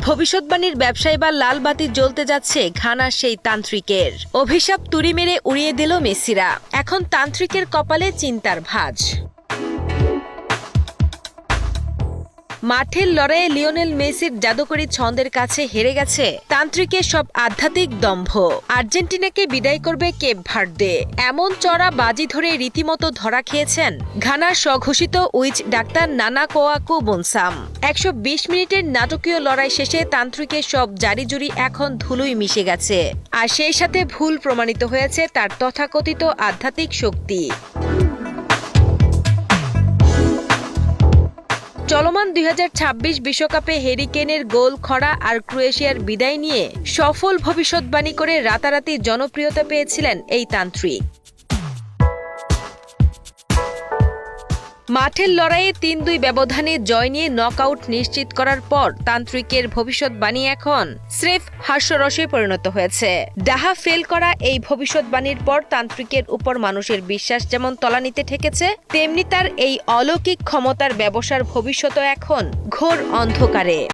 ভবিষ্যৎবাণীর ব্যবসায় বা লাল বাতি জ্বলতে যাচ্ছে ঘানার সেই তান্ত্রিকের। অভিশাপ তুড়ি মেরে উড়িয়ে দিল মেসিরা। এখন তান্ত্রিকের কপালে চিন্তার ভাঁজ। মাঠের লড়াইয়ে লিওনেল মেসির জাদুকরী ছন্দের কাছে হেরে গেছে তান্ত্রিকের সব আধ্যাত্মিক দম্ভ। আর্জেন্টিনাকে বিদায় করবে কেপ ভার্দে, এমন চড়া বাজি ধরে রীতিমতো ধরা খেয়েছেন ঘানার স্বঘোষিত উইচ ডাক্তার নানা কোয়াকু বনসাম। 120 মিনিটের নাটকীয় লড়াই শেষে তান্ত্রিকের সব জারিজুরি এখন ধুলোয় মিশে গেছে, আর সেই সাথে ভুল প্রমাণিত হয়েছে তার তথাকথিত আধ্যাত্মিক শক্তি। চলমান 2026 বিশ্বকাপে হ্যারি কেনের গোল খরা আর ক্রোয়েশিয়ার বিদায় নিয়ে সফল ভবিষ্যৎবাণী করে রাতারাতি জনপ্রিয়তা পেয়েছিলেন এই তান্ত্রিক। মাঠের লড়াইয়ে 3-2 ব্যবধানে জয় নিয়ে নকআউট নিশ্চিত করার পর তান্ত্রিকের ভবিষ্যৎবাণী এখন স্রেফ হাস্যরসে পরিণত হয়েছে। ডাহা ফেল করা এই ভবিষ্যৎবাণীর পর তান্ত্রিকের উপর মানুষের বিশ্বাস যেমন তলানিতে ঠেকেছে, তেমনি তার এই অলৌকিক ক্ষমতার ব্যবসার ভবিষ্যৎও এখন ঘোর অন্ধকারে।